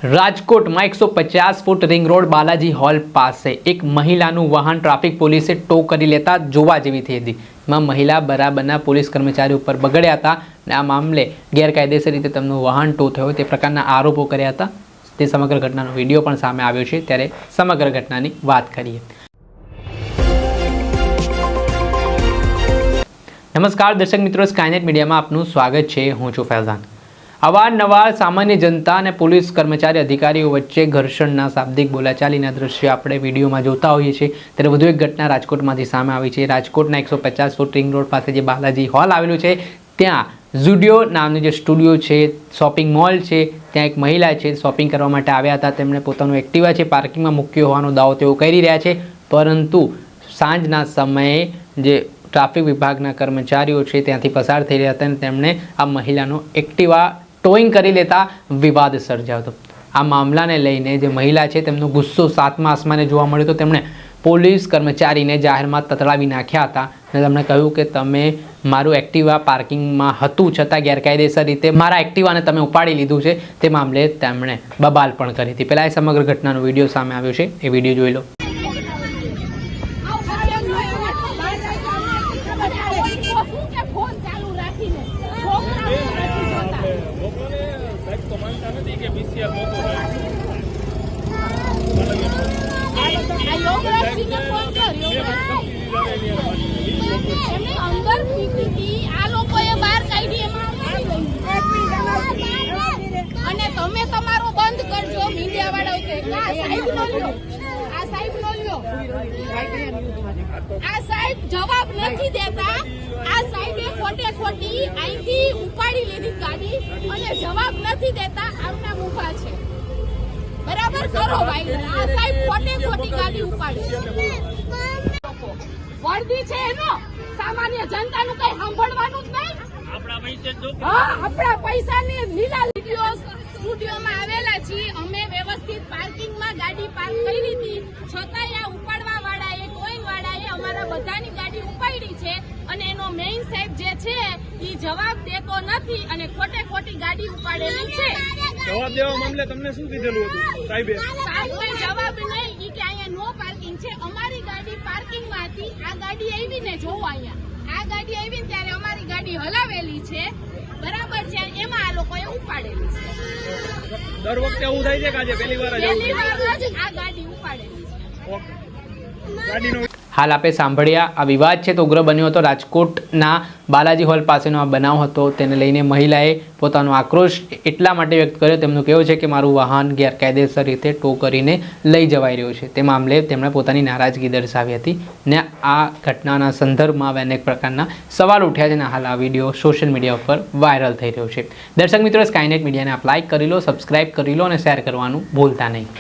રાજકોટમાં 150 foot ring road Balaji hall પાસે એક મહિલાનું વાહન ટ્રાફિક પોલીસે ટો કરી લેતા જોવા જેવી થઈ હતી। એમાં મહિલા બરાબરના પોલીસ કર્મચારી ઉપર બગડ્યા હતા અને આ મામલે ગેરકાયદેસર રીતે તેમનું વાહન ટો થયો તે પ્રકારના આરોપો કર્યા હતા। તે સમગ્ર ઘટનાનો વિડીયો પણ સામે આવ્યો છે, ત્યારે સમગ્ર ઘટનાની વાત કરીએ। નમસ્કાર દર્શક મિત્રો, સ્કાયનેટ મીડિયામાં આપનું સ્વાગત છે। હું છું ફૈઝાન। અવારનવાર સામાન્ય જનતા અને પોલીસ કર્મચારી અધિકારીઓ વચ્ચે ઘર્ષણના શાબ્દિક બોલાચાલીના દ્રશ્ય આપણે વિડીયોમાં જોતા હોઈએ છીએ, ત્યારે વધુ એક ઘટના રાજકોટમાંથી સામે આવી છે। રાજકોટના 150 ફૂટ રિંગ રોડ પાસે જે બાલાજી હોલ આવેલું છે, ત્યાં ઝુડિયો નામનું જે સ્ટુડિયો છે, શોપિંગ મોલ છે, ત્યાં એક મહિલા છે શોપિંગ કરવા માટે આવ્યા હતા। તેમણે પોતાનું એક્ટિવા છે પાર્કિંગમાં મૂક્યો હોવાનો દાવો તેઓ કરી રહ્યા છે, પરંતુ સાંજના સમયે જે ટ્રાફિક વિભાગના કર્મચારીઓ છે ત્યાંથી પસાર થઈ રહ્યા હતા અને તેમણે આ મહિલાનો એક્ટિવા ટોઈંગ કરી લેતા વિવાદ સર્જાયો હતો। આ મામલાને લઈને જે મહિલા છે તેમનો ગુસ્સો સાતમા આસમાને જોવા મળ્યો તો તેમણે પોલીસ કર્મચારીને જાહેરમાં તતડાવી નાખ્યા હતા અને તેમણે કહ્યું કે તમે મારું એક્ટિવા પાર્કિંગમાં હતું છતાં ગેરકાયદેસર રીતે મારા એક્ટિવાને તમે ઉપાડી લીધું છે, તે મામલે તેમણે બબાલ પણ કરી હતી। પહેલાં એ સમગ્ર ઘટનાનો વિડીયો સામે આવ્યો છે, એ વિડીયો જોઈ લો। જવાબ નથી દેતા। આ સાહેબે ખોટે ખોટી અહીંથી ઉપાડી લીધી ગાડી અને જવાબ નથી દેતા। આમના ઊભા છે, બરાબર કરો ભાઈ। આ સાહેબ ખોટે ખોટી ગાડી ઉપાડી વર્દી છે એનો, સામાન્ય જનતાનું કઈ સાંભળવાનું જ નહીં। આપણા પૈસાની લીલા લીટીઓ સ્ટુડિયોમાં આવેલા છીએ અમે, વ્યવસ્થિત પાર્કિંગમાં ગાડી પાર્ક કરી હતી, છતાંય આ ઉપાડવા વાળાએ ટોઈંગ વાળાએ અમારા બધાની ગાડી ઉપાડી છે અને એનો મેઇન સાહેબ જે છે એ જવાબ દેતો નથી અને ખોટે ખોટી ગાડી ઉપાડેલી છે। જવાબ દેવા મામલે તમને શું કીધેલું હતું સાહેબે? સાહેબ કોઈ જવાબ નહીં, ઈ કે અહીંયા નો પાર્કિંગ છે। અમારી ગાડી પાર્કિંગમાં હતી, આ ગાડી આવી ને જોવો અહીંયા આ ગાડી આવી ને ત્યારે અમારી ગાડી હલાવેલી છે, બરાબર છે, એમાં આ લોકોએ ઉપાડેલી છે। દર વખતે એવું થાય છે કે આજે પહેલી વાર જ આ ગાડી ઉપાડેલી છે। ગાડીનો હાલ આપે સાંભળ્યા આ વિવાદ છે તો ઉગ્ર બન્યો હતો। રાજકોટના બાલાજી હોલ પાસેનો આ બનાવ હતો, તેને લઈને મહિલાએ પોતાનો આક્રોશ એટલા માટે વ્યક્ત કર્યો। તેમનું કહેવું છે કે મારું વાહન ગેરકાયદેસર રીતે ટો કરીને લઈ જવાઈ રહ્યું છે, તે મામલે તેમણે પોતાની નારાજગી દર્શાવી હતી ને આ ઘટનાના સંદર્ભમાં અનેક પ્રકારના સવાલ ઉઠ્યા છે અને હાલ આ વિડીયો સોશિયલ મીડિયા ઉપર વાયરલ થઈ રહ્યો છે। દર્શક મિત્રો, સ્કાયનેટ મીડિયાને આપ લાઇક કરી લો, સબસ્ક્રાઇબ કરી લો અને શેર કરવાનું ભૂલતા નહીં।